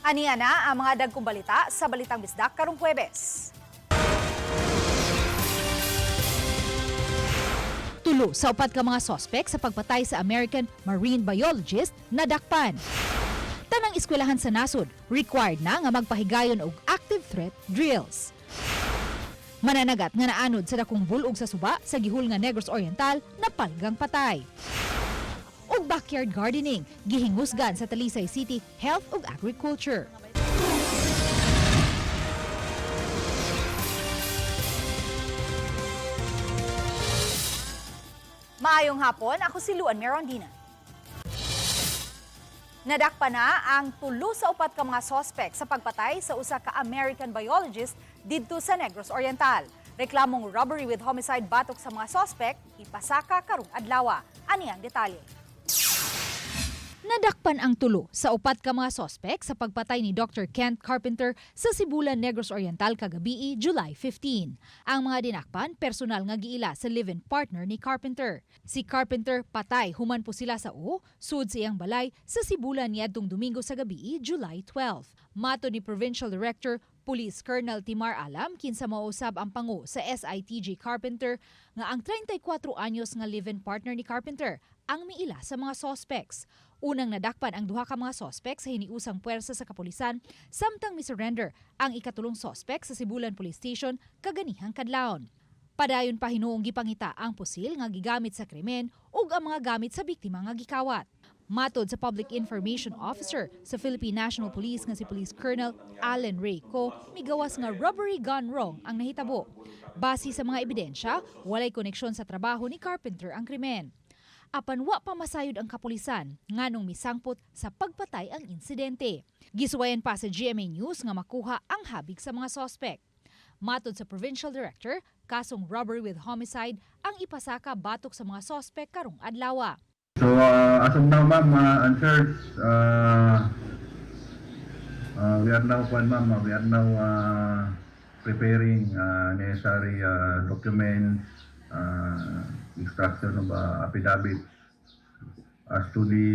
Aniya na ang mga dagkong balita sa Balitang Bisdak karong Huwebes. Tulo sa upat ka mga sospek sa pagpatay sa American marine biologist nadakpan. Tanang eskwelahan sa nasod, required na nga magpahigayon og active threat drills. Mananagat nga naanod sa dakong bulog sa suba sa gihul nga Negros Oriental na palgang patay. Ug backyard gardening, gihingusgan sa Talisay City Health ug Agriculture. Maayong hapon, ako si Luan Merondina. Nadakpa na ang tulo sa upat ka mga sospek sa pagpatay sa usa ka American biologist didto sa Negros Oriental. Reklamong robbery with homicide batok sa mga sospek, ipasaka karong adlaw. Ani ang detalye. Nadakpan ang tulo sa upat ka mga sospek sa pagpatay ni Dr. Kent Carpenter sa Sibulan, Negros Oriental kagabi, July 15. Ang mga dinakpan, personal nga giila sa live-in partner ni Carpenter. Si Carpenter patay human po sila sa sud sa iyang balay sa Sibulan niadtong Domingo sa gabi, July 12. Mato ni Provincial Director Police Colonel Timar Alam kinsa mausab ang pangu sa SITG Carpenter nga ang 34 anyos nga live-in partner ni Carpenter ang miila sa mga suspects. Unang nadakpan ang duha ka mga suspects sa hiniusang puwersa sa kapulisan samtang misurrender ang ikatulong suspect sa Sibulan Police Station kaganihang kadlawon. Padayon pa hinuong gipangita ang pusil nga gigamit sa krimen ug ang mga gamit sa biktima nga gikawat. Matod sa Public Information Officer sa Philippine National Police nga si Police Colonel Allen Ray Co, migawas nga robbery gone wrong ang nahitabo. Base sa mga ebidensya, walay koneksyon sa trabaho ni Carpenter ang krimen. Apan wa pa masayod ang kapulisan nganong misangpot sa pagpatay ang insidente. Gisuwayan pa sa GMA News nga makuha ang habig sa mga sospek. Matod sa Provincial Director, kasong robbery with homicide ang ipasaka batok sa mga sospek karong adlaw. So as of now, ma'am, answers, we are now, preparing necessary documents, extraction of affidavit as to the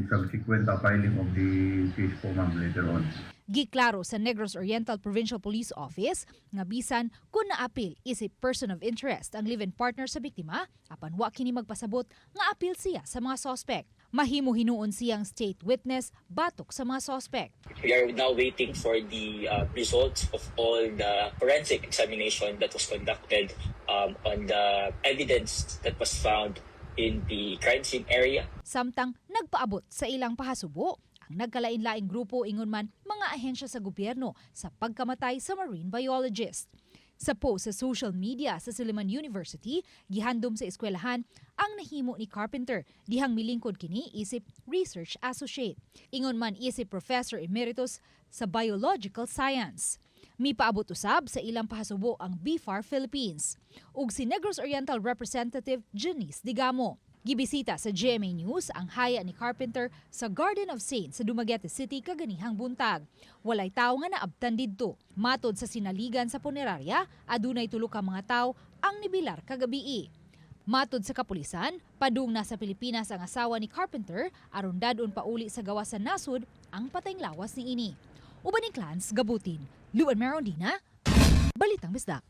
subsequent filing of the case po, ma'am, later on. Giklaro sa Negros Oriental Provincial Police Office nga bisan kung naapil isip person of interest ang live-in partner sa biktima, apan wa kini magpasabot nga apil siya sa mga sospek. Mahimo hinuon siyang state witness batok sa mga sospek. We are now waiting for the results of all the forensic examination that was conducted on the evidence that was found in the crime scene area. Samtang nagpaabot sa ilang pahasubo ang nagkalain-laing grupo ingon man mga ahensya sa gobyerno sa pagkamatay sa marine biologist. Sa post sa social media sa Silliman University, gihandom sa eskwelahan ang nahimo ni Carpenter dihang milingkod kini isip research associate. Ingon man isip professor emeritus sa biological science. Mipaabot usab sa ilang pahasubo ang BFAR Philippines ug si Negros Oriental Representative Janice Digamo. Gibisita sa GMA News ang haya ni Carpenter sa Garden of Saints sa Dumaguete City kaganihang buntag. Walay tawo nga naabtan didto. Matod sa sinaligan sa punerarya, adunay tulo ka mga tawo ang nibilar kagabi. Matod sa kapulisan, padung na sa Pilipinas ang asawa ni Carpenter aron dadon pauli sa gawas sa nasud ang patayng lawas ni ini. Uban ni Clans Gabutin, Luan Merondina, Balitang Bisdak.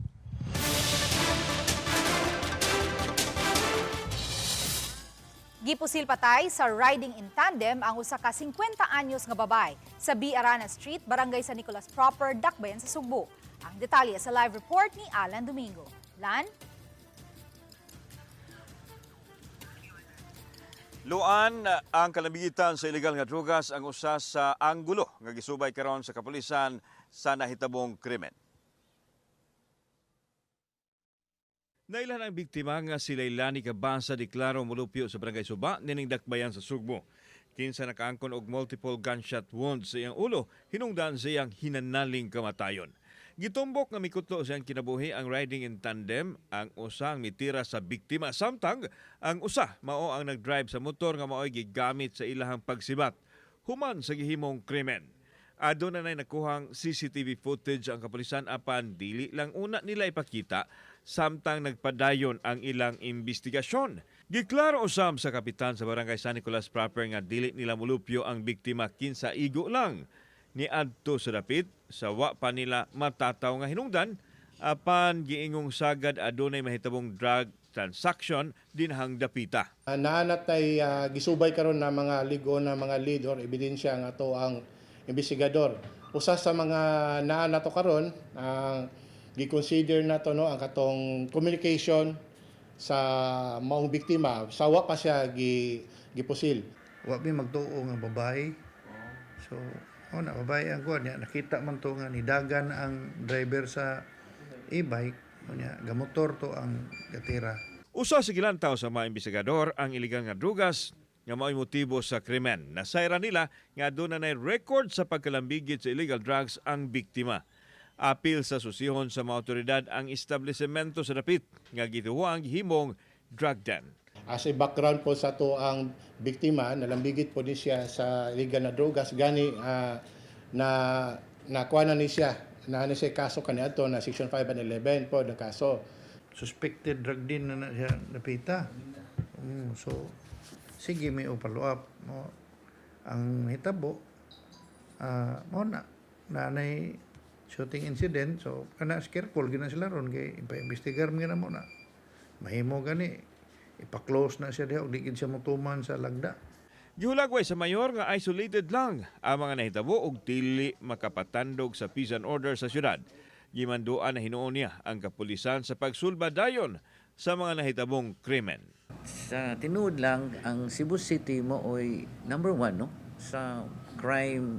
Gipusil patay sa riding in tandem ang usa ka 50 anyos nga babay sa B. Arana Street, Barangay San Nicolas Proper, Dakbayan sa Sugbo. Ang detalye sa live report ni Alan Domingo. Lan? Luan, ang kalamitan sa ilegal nga drugas ang usa sa anggulo nga gisubay karon sa kapulisan sa nahitabong krimen. Nailan ang biktima nga si Lailani Cabasa deklaro mulupyo sa Barangay Suba nining Dakbayan sa Sugbo. Kinsa nakaangkon og multiple gunshot wounds sa iyang ulo, hinungdan sa iyang hinanaling kamatayon. Gitumbok nga mikutlo sa iyang kinabuhi ang riding in tandem, ang usang mitira sa biktima samtang ang usa mao ang nagdrive sa motor nga mao'y gigamit sa ilahang pagsibat human sa gihimong krimen. Aduna nay nakuhang CCTV footage ang kapulisan apan dili lang una nila ipakita samtang nagpadayon ang ilang investigasyon. Giklaro usam sa kapitan sa Barangay San Nicolas Proper nga dili nila mulupyo ang biktima kinsa igo lang. niadto sa dapit sa wa pa nila matataw nga hinungdan apan giingong sagad adunay mahitabong drug transaction dinhang dapita. Naanatay gisubay karon na mga ligo na mga lead or ebidensya nga to ang investigador. Usa sa mga naanato karon ang gi-consider nato no ang katong communication sa maong biktima sawa pa siya gipusil. Wa mi magtuo nga babae. So, na babae ang kuan niya nakita man to nga nidagan ang driver sa e-bike niya gamotor to ang gatira. Usa sa gilantaw sa mga investigador ang iligal nga drugas nga mao'y motibo sa krimen. Nasayra nila nga doon na record sa pagkalambigit sa illegal drugs ang biktima. Apil sa susihon sa mga otoridad ang establishmento sa dapit nga gituwang himong drug den. As a background po sa to ang biktima, nalambigit po ni siya sa illegal na drogas gani na nakuha na ni siya na siya kaso kaniadto na section 5 and 11 po na kaso. Suspected drug din na siya napita. So, sige may follow up. No? Ang hitabo, mo na nanay shooting incident. So, kana careful gina sila ron kay ipa-investigar mo na mo na. Mahimo gani ipa-close na siya diha ug di siya motuman sa lagda. Gihulagway sa mayor nga isolated lang ang mga nahitabo ug dili makapatandog sa peace and order sa syudad. Gimanduan na hinuon niya ang kapulisan sa pagsulba dayon sa mga nahitabong krimen. Sa tinuod lang, ang Cebu City mo ay number 1 no sa crime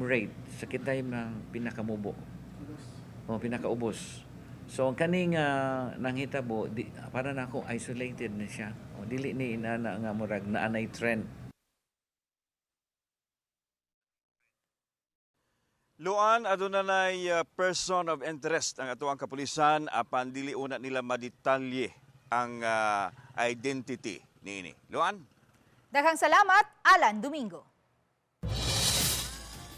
rate sa kitay ng pinakamubo o pinakaubos. So ang kaning nanghitabo para na ako isolated na siya. O dili ni inana nga murag naanay trend. Luan adunay person of interest ang atuang kapulisan apan dili una nila madetalye ang identity niini. Luan? Daghang salamat, Alan Domingo.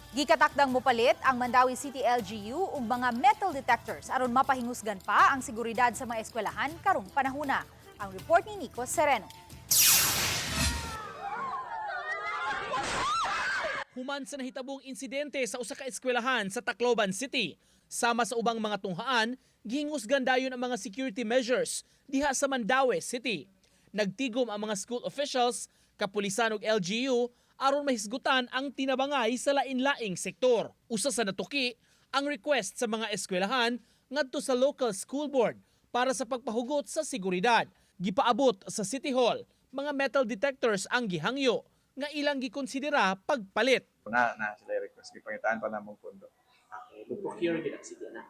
Gikatakdang mopalit ang Mandawi City LGU ug mga metal detectors aron mapahingusgan pa ang seguridad sa mga eskwelahan karong panahuna. Ang report ni Nico Sereno. Human sa nahitabong insidente sa usa ka eskwelahan sa Tacloban City. Sama sa ubang mga tunghaan, gihingusgan dayon ang mga security measures diha sa Mandawi City. Nagtigom ang mga school officials, kapulisan ug LGU aron mahisgutan ang tinabangay sa lain-laing sektor. Usa sa natuki ang request sa mga eskwelahan ngadto sa local school board para sa pagpahugot sa seguridad. Gipaabot sa City Hall, mga metal detectors ang gihangyo nga ilang gikonsidera pagpalit. Na sila request gipangitaan pa namong pondo. Okay, procure din sige na.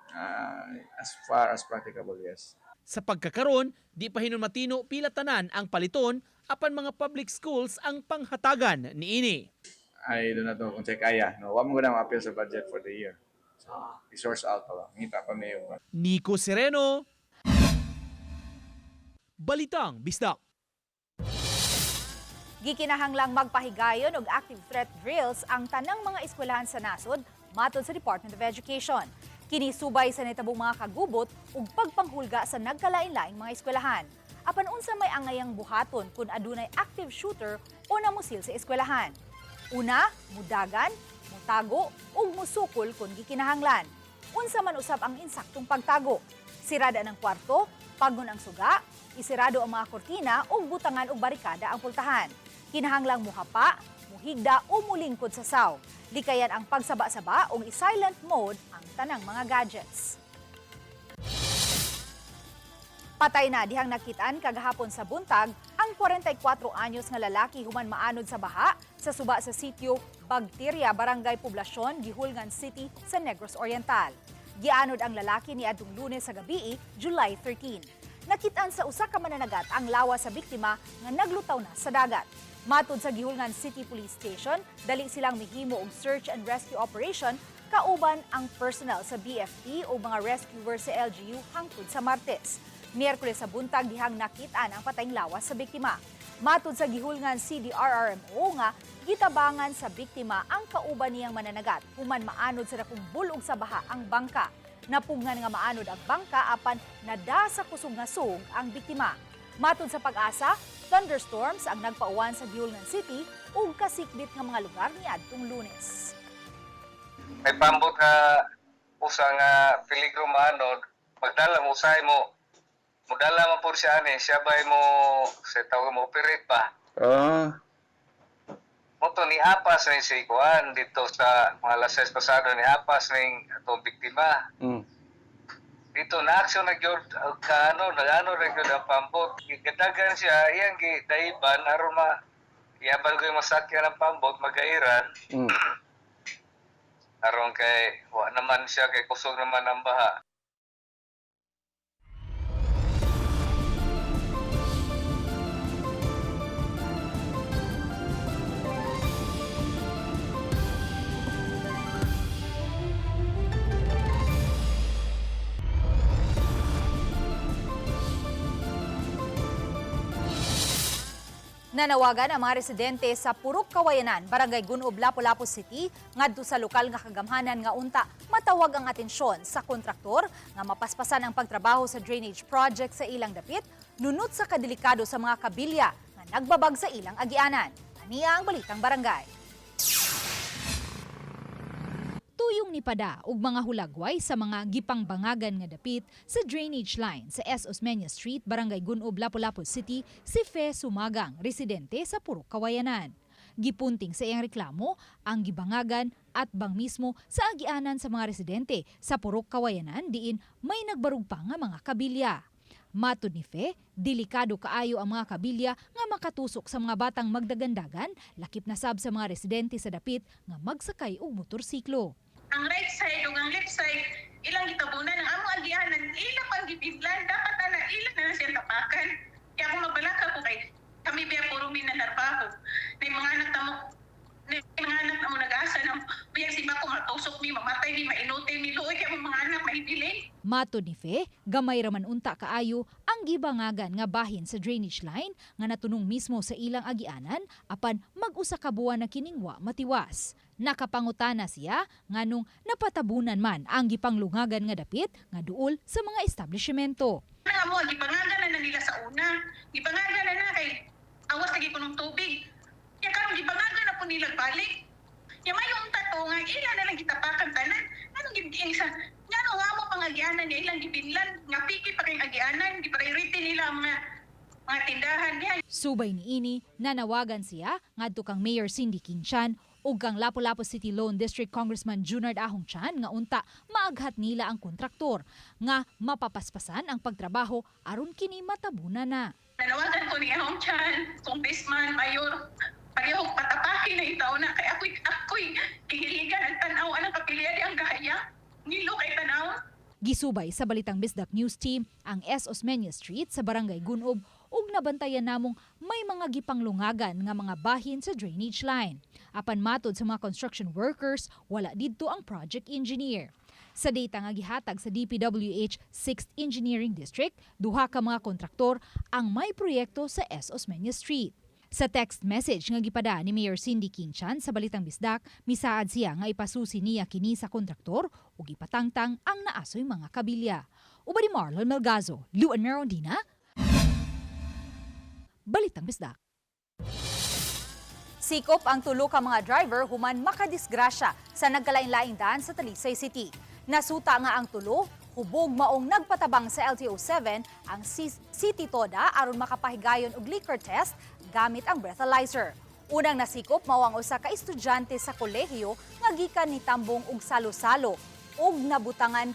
As far as practicable, yes. Sa pagkakaron, di pa hinumatino pila tanan ang paliton apan mga public schools ang panghatagan niini. I do not know kung kaya. No, wa mo gud appeal sa budget for the year. So, resource out pa lang. Ngita pa may yung... Nico Sereno, Balitang Bisdak. Gikinahanglang magpahigayon og active threat drills ang tanang mga eskwelahan sa nasod matod sa Department of Education. Kini subay sa nitabong mga kagubot ug pagpanghulga sa nagkalain-laing mga eskwelahan. Apan unsa may angayang buhaton kung adunay active shooter o namusil sa eskwelahan. Una, mudagan, mutago ug musukol kung gikinahanglan. Unsa man usab ang insaktong pagtago. Sirada ng kwarto, pagnon ang suga, isirado ang mga kortina ug butangan og barikada ang pultahan. Kinahanglang muhapa, muhigda o mulingkod sa saw. Likayan ang pagsaba-saba o i-silent mode ang tanang mga gadgets. Patay na dihang nakitaan kagahapon sa buntag ang 44 anyos nga lalaki human maanod sa baha sa suba sa sitio Bagteria, Barangay Poblasyon, Gihulngan City sa Negros Oriental. Gianod ang lalaki ni adtong Lunes sa gabii, July 13. Nakitaan sa usa ka mananagat ang lawas sa biktima nga naglutaw na sa dagat. Matod sa Gihulngan City Police Station, dali silang mihimo og search and rescue operation kauban ang personnel sa BFP o mga rescuers sa LGU hangtod sa Martes. Miyerkules sa buntag dihang nakitaan ang patayng lawas sa biktima. Matod sa Gihulngan CDRRMO nga, gitabangan sa biktima ang kauban niyang mananagat human maanod sa dakong bulog sa baha ang bangka. Napungan nga maanod ang bangka apan nadasa kusog nga sug ang biktima. Matod sa Pag-asa, thunderstorms ang nagpauwan sa Gihulngan City ug kasikbit nga mga lugar niadtong Lunes. may pambot ka usa nga peligro maanod, magdala mo usahay mo. Mudala mo po siya siya ba mo sa tawag mo operate pa. Moto ni hapas na si Kuan dito sa mga lases pasado ni hapas ning atong biktima. Dito na action na gyud nagano ra gyud ang pambot. Gidaghan siya iyang gidaiban aron iyabal ko yung masakyan ng pambot magairan. Aron kay wa naman siya kay kusog naman ang baha. Nanawagan ang mga residente sa Purok Kawayanan, Barangay Gunob, Lapu-Lapu City, ngadto sa lokal nga kagamhanan nga unta matawag ang atensyon sa kontraktor nga mapaspasan ang pagtrabaho sa drainage project sa ilang dapit, nunot sa kadelikado sa mga kabilya nga nagbabag sa ilang agianan. Aniya ang balitang barangay. Tuyong ni Pada ug mga hulagway sa mga gipangbangagan nga dapit sa drainage line sa S. Osmeña Street, Barangay Gunob, Lapu-Lapu City, si Fe Sumagang, residente sa Purok Kawayanan. Gipunting sa iyang reklamo ang gibangagan at bang mismo sa agianan sa mga residente sa Purok Kawayanan diin may nagbarug pa nga mga kabilya. Matud ni Fe, delikado kaayo ang mga kabilya nga makatusok sa mga batang magdagandagan, lakip na sab sa mga residente sa dapit nga magsakay og motorsiklo. Ang right side ug ang left side ilang gitabunan ang among agianan ila pang gibiglan dapat ana ila na siya tapakan kaya kung magbalaka ko kay kami biya puro minanarbaho may mga anak namo nag-asa ng biya si bako matusok mi mamatay ni mainute ni luoy kay mga anak mahibilin. Matud ni Fe, gamay raman unta kaayo ang gibangagan nga bahin sa drainage line nga natunong mismo sa ilang agianan apan mag-usa ka buwan na kiningwa matiwas. Nakapangutana siya nganong napatabunan man ang gipanglungagan nga dapit nga duol sa mga establishmento. Nga mo gibangagan na nila sa una. Gibangagan na kay awas lagi ko ng tubig. Ya karon gibangagan na po nila balik. Ya may unta to nga ila na lang gitapakan tanan. Anong gibigay sa ngano nga mo pangagianan niya ilang gibinlan nga piki pa kay agianan gi-priority nila ang mga tindahan niya. Subay niini nanawagan siya ngadto kang Mayor Cindy Quinchan ug kang Lapu-Lapu City Lone District Congressman Junard Ahong Chan nga unta maaghat nila ang kontraktor nga mapapaspasan ang pagtrabaho aron kini matabunan na. Nanawagan ko ni Ahong Chan, Congressman, Mayor, pareho patapakin na itaw na kay ako'y kihiligan ang tanaw anang kapilya di ang gahaya. Nilo kay tanaw. Gisubay sa Balitang Bisdak News Team ang S. Osmeña Street sa Barangay Gunob ug nabantayan namong may mga gipanglungagan nga mga bahin sa drainage line. Apan matod sa mga construction workers, wala didto ang project engineer. Sa data nga gihatag sa DPWH 6th Engineering District, duha ka mga kontraktor ang may proyekto sa S. Osmeña Street. Sa text message nga gipada ni Mayor Cindy Quinchan sa Balitang Bisdak, misaad siya nga ipasusi niya kini sa kontraktor ug ipatangtang ang naasoy mga kabilya. Uba ni Marlon Melgazo, Luan Merondina, Balitang Bisdak. Sikop ang tulo ka mga driver human makadisgrasya sa nagkalain-laing daan sa Talisay City. Nasuta nga ang tulo, hubog maong nagpatabang sa LTO-7 ang City Toda aron makapahigayon og liquor test gamit ang breathalyzer. Unang nasikop mao ang usa ka estudyante sa kolehiyo nga gikan ni Tambong og salo-salo ug nabuntagan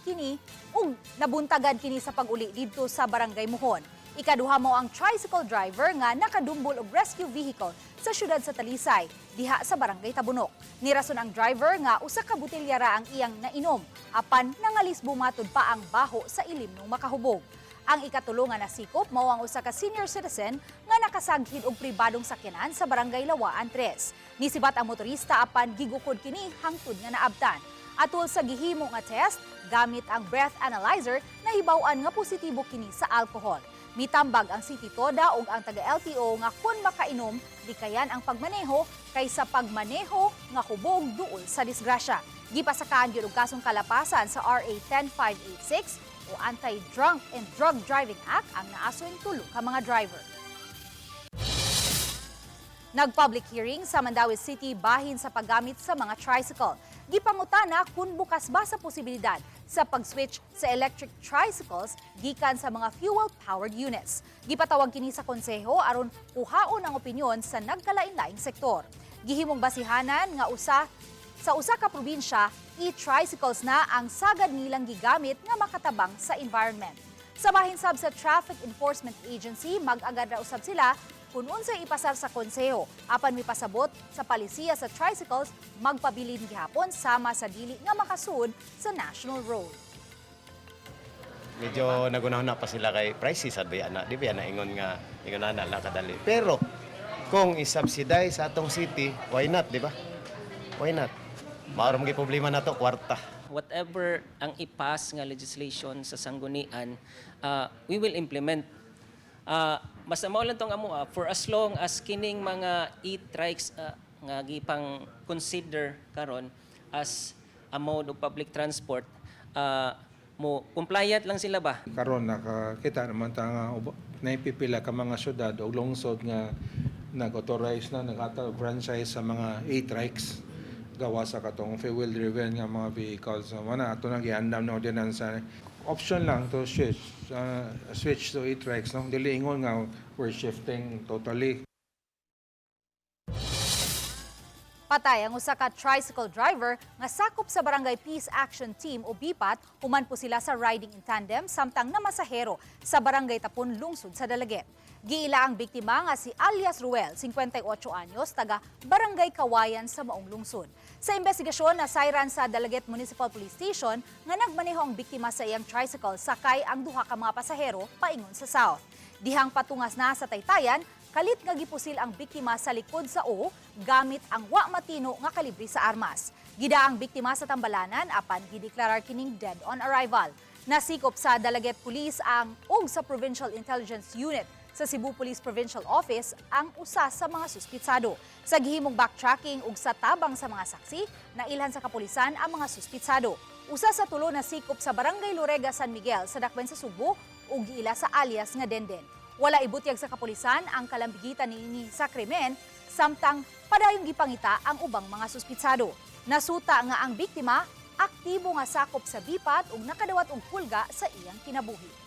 kini sa pag-uli didto sa Barangay Muhon. Ikaduha mo ang tricycle driver nga nakadumbol og rescue vehicle sa syudad sa Talisay, diha sa Barangay Tabunok. Nirason ang driver nga usa ka botelya ra ang iyang nainom, apan nangalisbo matud pa ang baho sa ilim ng makahubog. Ang ikatulo nga nasikop mao ang usa ka senior citizen nga nakasaghid og pribadong sakyanan sa Barangay Lawaan 3. Nisibat ang motorista apan gigukod kini hangtod nga naabtan. Atol sa gihimo nga test, gamit ang breath analyzer, nahibaw-an nga positibo kini sa alcohol. Mitambag ang City Toda ug ang taga-LTO nga kun makainom, di kayan ang pagmaneho kaysa pagmaneho nga hubog duol sa disgrasya. Gipasakaan gyud og kasong kalapasan sa RA 10586 o Anti-Drunk and Drug Driving Act ang naasoy tulo ka mga driver. Nag-public hearing sa Mandaue City bahin sa paggamit sa mga tricycle. Gipangutana kung bukas ba sa posibilidad sa pag-switch sa electric tricycles gikan sa mga fuel-powered units. Gipatawag kini sa konseho aron kuhaon ang opinyon sa nagkalain-laing sektor. Gihimong basihanan nga sa usa ka probinsya, e-tricycles na ang sagad nilang gigamit nga makatabang sa environment. Sa mahinsab sa Traffic Enforcement Agency, mag-agad ra usab sila kung unsay ipasar sa konseho apan mipasabot sa palisiya sa tricycles magpabilin gihapon sama sa dili nga makasud sa national road. Medyo nagunahon na pa sila kay prices sad na di ba na ingon na lang kadali. Pero kung i-subsidize sa atong city, why not, di ba? Why not? Maaram gi problema nato kwarta. Whatever ang ipas nga legislation sa sanggunian, we will implement. Basta mao lang tong amo for as long as kining mga e-trikes nga gipang consider karon as a mode of public transport, mo compliant lang sila ba? Karon nakakita naman ta nga naipipila ka mga syudad o lungsod nga nag-authorize na nag-franchise sa mga e-trikes gawa sa katong fuel-driven nga mga vehicles. So, ato nang giandam na ordinansa. Option lang to switch to e-trikes. No? Dili ingon nga we're shifting totally. Patay ang usa ka tricycle driver nga sakop sa Barangay Peace Action Team o BIPAT, human po sila sa riding in tandem samtang namasahero sa Barangay Tapon, lungsod sa Dalaget. Giila ang biktima nga si alias Ruel, 58 anyos, taga Barangay Kawayan sa maong lungsod. Sa investigasyon na sayran sa Dalaget Municipal Police Station nga nagmaneho ang biktima sa iyang tricycle sakay ang duha ka mga pasahero paingon sa south. Dihang patungas na sa Taytayan, kalit nga gipusil ang biktima sa likod sa O gamit ang wa matino nga kalibre sa armas. Gida ang biktima sa Tambalanan apan gideklarar kining dead on arrival. Nasikop sa Dalaget Police ang ug sa Provincial Intelligence Unit sa Cebu Police Provincial Office ang usa sa mga suspitsado. Sa gihimong backtracking ug sa tabang sa mga saksi, nailhan sa kapulisan ang mga suspitsado. Usa sa tulo na sikop sa Barangay Lorega, San Miguel sa Dakwen sa Subo ug giila sa alias nga Denden. Wala ibutyag sa kapulisan ang kalambigitan niini sa krimen, samtang padayong gipangita ang ubang mga suspitsado. Nasuta nga ang biktima aktibo nga sakop sa BIPAT ug nakadawat og pulga sa iyang kinabuhi.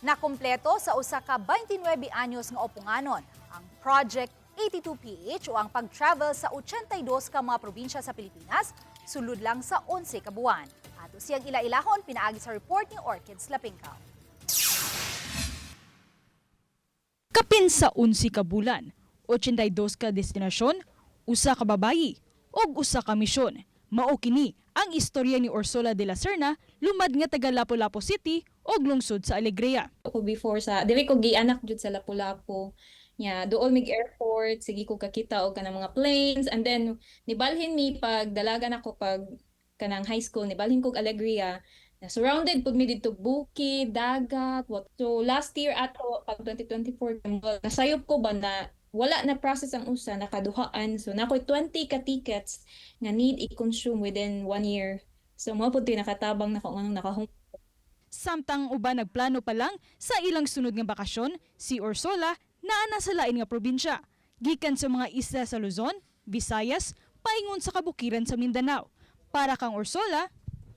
Nakumpleto sa usa ka 29 anyos nga opunganon ang Project 82PH o ang pag-travel sa 82 ka mga probinsya sa Pilipinas, sulod lang sa 11 ka buwan. Ato siyang ila-ilahon pinaagi sa report ni Orchids Lapingkaw. Kapin sa 11 ka bulan, 82 ka destinasyon, usa ka babayi ug usa ka misyon. Mao kini ang istorya ni Orsola de la Serna, lumad nga taga Lapu-Lapu City og lungsod sa Alegria. Ako before sa dili ko gianak jud sa Lapu-Lapu. Nya dool mig airport, sige ko kakita og kanang mga planes, and then nibalhin mi pag dalagan ako pag kanang high school, nibalhin ko og Alegria. Surrounded pud mi dito bukid, dagat, what. So last year ato pag 2024 nasayop ko ba na wala na process ang usa, nakaduhaan. So nakoy 20 ka tickets nga need i-consume within 1 year. So mo pud nakatabang na ko anong nakahum. Samtang uban nagplano pa lang sa ilang sunod nga bakasyon, si Orsola naana sa lain nga probinsya. Gikan sa mga isla sa Luzon, Visayas, paingon sa kabukiran sa Mindanao. Para kang Orsola,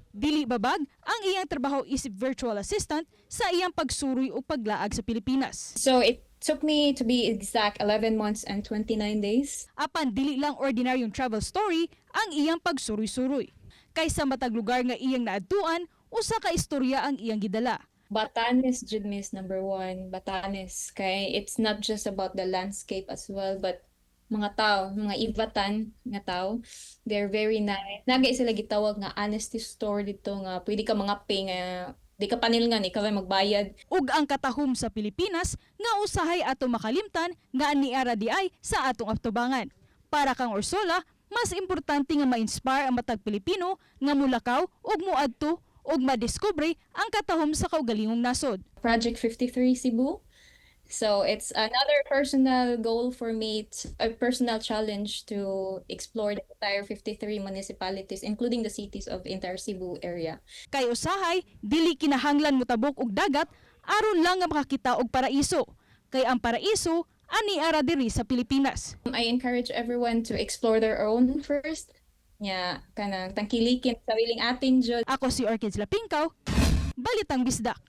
dili babag ang iyang trabaho isip virtual assistant sa iyang pagsuroy o paglaag sa Pilipinas. So it took me, to be exact, 11 months and 29 days. Apan dili lang ordinaryong travel story ang iyang pagsuroy-suroy. Kaysa matag lugar nga iyang naadtuan, usa ka istorya ang iyang gidala. Batanes jud miss number 1, Batanes. Kay it's not just about the landscape as well, but mga tao, mga ibatan nga tao, they're very nice. Nagay sila gitawag nga honesty store dito nga pwede ka mga pay nga di ka panilngan, ikaw ay magbayad. Ug ang katahom sa Pilipinas nga usahay ato makalimtan nga aniara di ay sa atong atubangan. Para kang Orsola, mas importante nga ma-inspire ang matag Pilipino nga mulakaw ug muadto ug madiskubre ang katahom sa kaugalingong nasod. Project 53 Cebu. So it's another personal goal for me, a personal challenge to explore the entire 53 municipalities, including the cities of entire Cebu area. Kay usahay, dili kinahanglan motabok og dagat aron lang nga makakita og paraiso. Kay ang paraiso ani ara diri sa Pilipinas. I encourage everyone to explore their own first. Nya kanang tangkilikin sa sariling atin jud. Ako si Orchids Lapingkaw, Balitang Bisdak.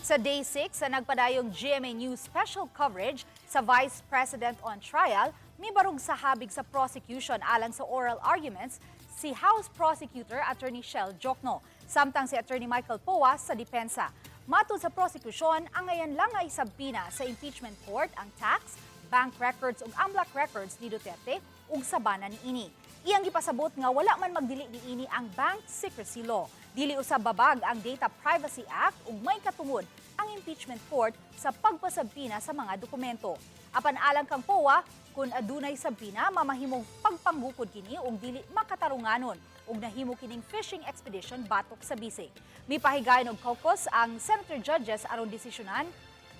Sa Day 6 sa nagpadayong GMA News special coverage sa Vice President on Trial, may barug sa habig sa prosecution alang sa oral arguments si House Prosecutor Attorney Shell Jokno, samtang si Attorney Michael Poa sa depensa. Matud sa prosecution, ang ngayon lang ay sabina sa impeachment court ang tax, bank records ug AMLAC records ni Duterte ug sabana ni ini. Iyang gipasabot nga wala man magdili niini ang Bank Secrecy Law. Dili usab babag ang Data Privacy Act ug may katungod ang impeachment court sa pagpasabpina sa mga dokumento. Apan alang kang POA, kung adunay sabpina, mamahimong pagpanggukod kini ug dili makatarunganon ug nahimo kining fishing expedition batok sa bisig. Mipahigayon og caucus ang senator judges aron desisyonan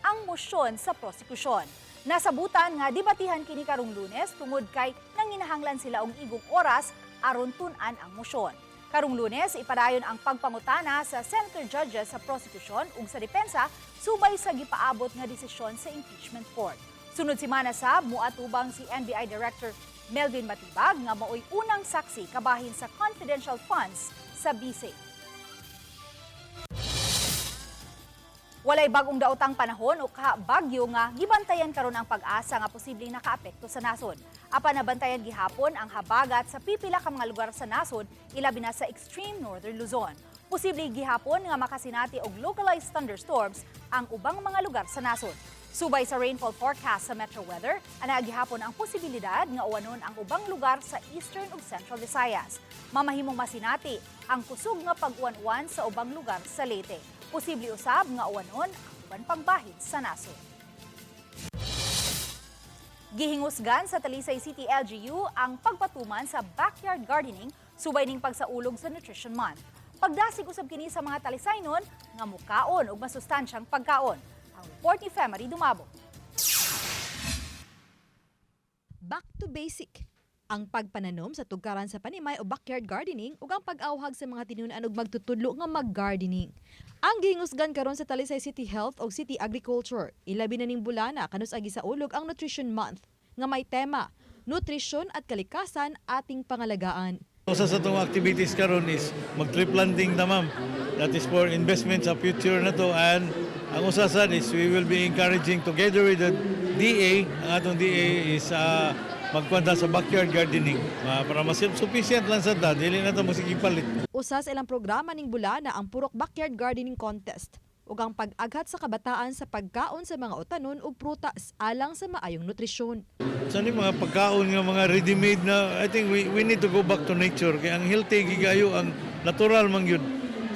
ang mosyon sa prosekusyon. Nasabutan nga debatihan kini karong Lunes tungod kay nanginahanglan sila og igong oras aron tun-an ang mosyon. Karong Lunes, ipadayon ang pagpangutana sa senator judges sa prosecution ug sa depensa subay sa gipaabot nga desisyon sa impeachment court. Sunod semana sab, muatubang si NBI Director Melvin Matibag nga maoy unang saksi kabahin sa confidential funds sa BC. Walay bagong daotang panahon o bagyo nga gibantayan karon ang pag-asa nga posibleng nakaapekto sa nasod. Apan nabantayan gihapon ang habagat sa pipila ka mga lugar sa nasod, ilabi na sa extreme northern Luzon. Posible gihapon nga makasinati og localized thunderstorms ang ubang mga lugar sa nasod. Subay sa rainfall forecast sa Metro Weather, ana gihapon ang posibilidad nga uwanon ang ubang lugar sa eastern ug central Visayas. Mamahimong masinati ang kusog nga pag-uwan-uwan sa ubang lugar sa Leyte. Posible usab nga uwanon ang uban pang bahid sa nasod. Gihingusgan sa Talisay City LGU ang pagpatuman sa backyard gardening subay ning pagsaulog sa Nutrition Month. Pagdasig usab kini sa mga Talisaynon nga mukaon ug masustansyang pagkaon. Ang report ni Femery Dumabo. Back to basic. Ang pagpananom sa tugkaran sa panimay o backyard gardening ug ang pag-awhag sa mga tinunan og magtutudlo nga mag-gardening. Ang gihingusgan karon sa Talisay City Health ug City Agriculture, ilabi na ning bulana kanus agi sa ulog ang Nutrition Month nga may tema Nutrisyon at Kalikasan ating pangalagaan. Usa sa itong activities karon is mag-tree planting na ma'am. That is for investment sa future na to, and ang usa sad is we will be encouraging together with the DA, ang atong DA is magkwanta sa backyard gardening para mas sufficient lang sa dad, dili na ito musigipalit. Usa sa ilang programa ning bulana ang Purok Backyard Gardening Contest ug ang pag-aghat sa kabataan sa pagkaon sa mga utanon ug prutas alang sa maayong nutrisyon. Sa ni mga pagkaon nga mga ready-made na, I think we need to go back to nature kay ang healthy gigayo ang natural man gyud.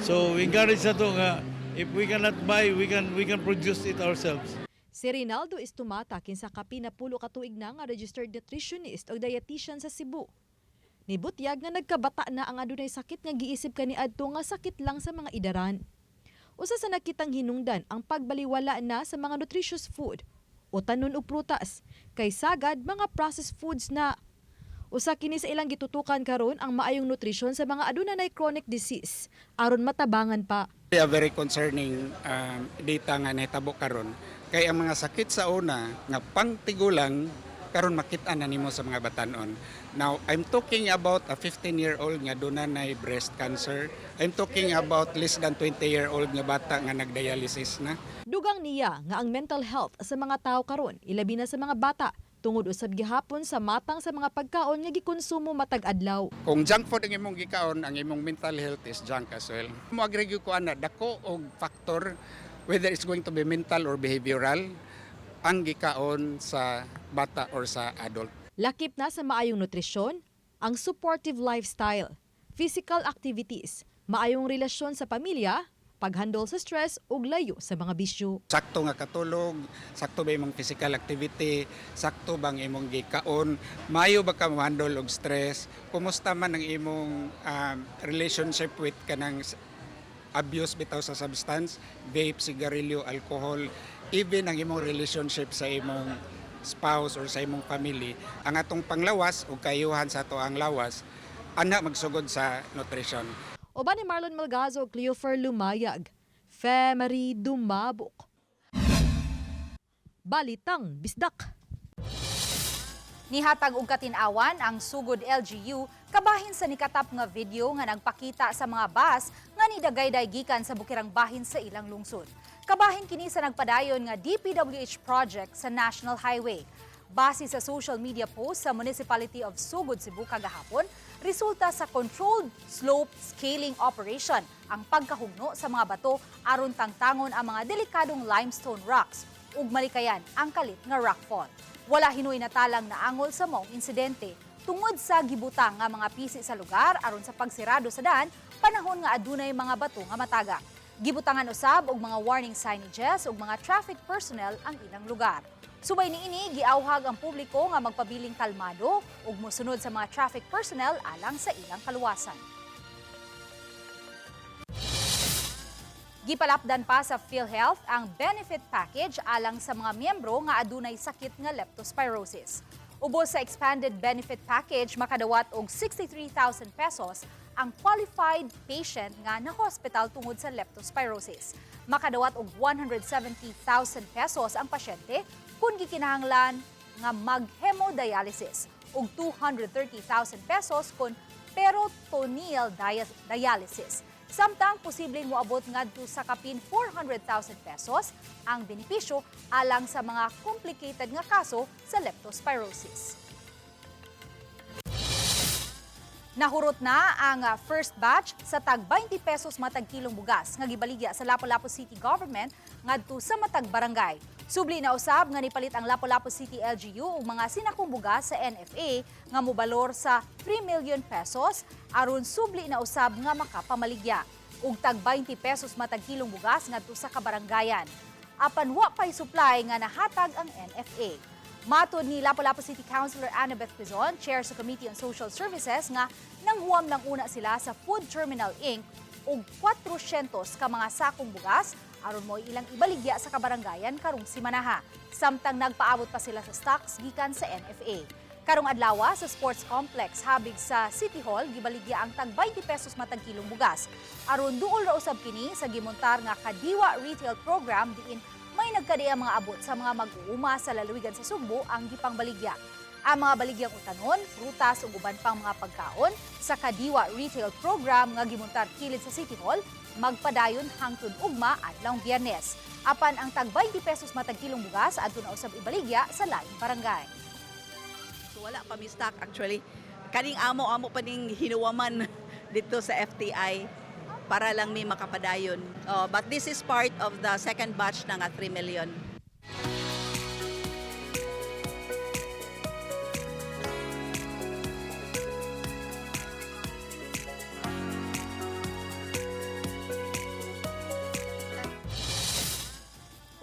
So we encourage na to nga if we cannot buy, we can produce it ourselves. Si Rinaldo Istumata kinsa kapin na 10 ka tuig na nga registered nutritionist o dietitian sa Cebu. Nibutyag nga nagkabata na ang adunay sakit nga giisip kaniadto nga sakit lang sa mga idaran. Usa sa nakitang hinungdan ang pagbaliwala na sa mga nutritious food o tanon ug prutas kay sagad mga processed foods na. Usa kini sa ilang gitutukan karon ang maayong nutrisyon sa mga adunay chronic disease aron matabangan pa. A very concerning data nga nahitabo karon kay ang mga sakit sa una nga pangtigulang karon makita na nimo sa mga batanon. Now, I'm talking about a 15-year-old nga dunay breast cancer. I'm talking about less than 20-year-old nga bata nga nagdialysis na. Dugang niya nga ang mental health sa mga tao karon ilabi na sa mga bata tungod usab gihapon sa matang sa mga pagkaon nga gikonsumo matag adlaw. Kung junk food ang imong gikaon, ang imong mental health is junk as well. Mo agree ko ana dako og factor whether it's going to be mental or behavioral ang gikaon sa bata or sa adult. Lakip na sa maayong nutrisyon, ang supportive lifestyle, physical activities, maayong relasyon sa pamilya, paghandle sa stress ug layo sa mga bisyo. Sakto nga katulog, sakto ba imong physical activity, sakto bang imong gikaon, maayo ba ka ma-handle og stress, kumusta man ang imong relationship with kanang abuse bitaw sa substance, vape, sigarilyo, alcohol, even ang imong relationship sa imong spouse or sa imong family, ang atong panglawas o kayuhan sa ato ang lawas, ana magsugod sa nutrition. Uban ni Marlon Malgazo, Cleofer Lumayag, Femery Dumabok. Balitang Bisdak. Nihatag og katin-awan ang sugod LGU kabahin sa nikatap nga video nga nagpakita sa mga bus nga nidagayday gikan sa bukirang bahin sa ilang lungsod. Kabahin kini sa nagpadayon nga DPWH project sa National Highway. Base sa social media post sa Municipality of Sugod, Cebu kagahapon, resulta sa controlled slope scaling operation ang pagkahugno sa mga bato aron tangtangon ang mga delikadong limestone rocks ug malikayan ang kalit nga rockfall. Wala hinoy natalang naangol sa maong insidente tungod sa gibutang nga mga pisi sa lugar aron sa pagsirado sa daan panahon nga adunay mga bato nga mataga. Gibutangan usab og mga warning signages ug mga traffic personnel ang ilang lugar. Subay niini giawhag ang publiko nga magpabiling kalmado ug mosunod sa mga traffic personnel alang sa ilang kaluwasan. Gipalapdan pa sa PhilHealth ang benefit package alang sa mga miyembro nga adunay sakit nga leptospirosis. Ubos sa expanded benefit package, makadawat og 63,000 pesos ang qualified patient nga na-hospital tungod sa leptospirosis. Makadawat og 170,000 pesos ang pasyente kung gikinahanglan nga mag-hemodialysis ug 230,000 pesos kung peritoneal dialysis. Samtang posibleng moabot ngadto sa kapin 400,000 pesos ang benepisyo alang sa mga complicated nga kaso sa leptospirosis. Nahurot na ang first batch sa tag 20 pesos matag kilong bugas nga gibaligya sa Lapu-Lapu City Government ngadto sa matag barangay. Subli na usab nga nipalit ang Lapu-Lapu City LGU ug mga sinakong bugas sa NFA nga mobalor sa 3 million pesos aron subli na usab nga makapamaligya ug tag 20 pesos matag kilong bugas ngadto sa kabarangayan. Apan wa pay supply nga nahatag ang NFA. Matod ni Lapu-Lapu City Councilor Annabeth Quizon, chair sa Committee on Social Services, nga nanghuam lang una sila sa Food Terminal Inc. og 400 ka mga sakong bugas aron mo ilang ibaligya sa kabarangayan karong simanaha. Samtang nagpaabot pa sila sa stocks gikan sa NFA. Karong adlaw sa sports complex habig sa City Hall gibaligya ang tag 20 pesos matag kilong bugas. Aron duol ra usab kini sa gimontar nga Kadiwa Retail Program diin may nagkadiang mga abot sa mga mag-uuma sa lalawigan sa Sugbo ang gipangbaligya. Ang mga baligyang utanon, prutas ug uban pang mga pagkaon sa Kadiwa Retail Program nga gimontar kilid sa City Hall magpadayon hangtod ugma adlaw Biyernes. Apan ang tag 20 pesos matag kilong bugas adto na usab ibaligya sa laing barangay. So wala pa mi stock actually. Kaning amo pa ning hinuwaman dito sa FTI para lang may makapadayon. But this is part of the second batch ng 3 million.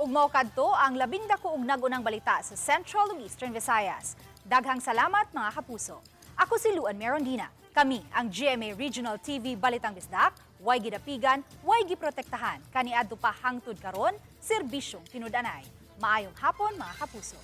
Ug mao kadto ang labing dako ug nagunang balita sa Central ug Eastern Visayas. Daghang salamat mga kapuso. Ako si Luan Merondina. Kami ang GMA Regional TV Balitang Bisdak, way gidapigan, way giprotektahan, kaniadto pa hangtod karon, serbisyong tinud-anay. Maayong hapon mga kapuso.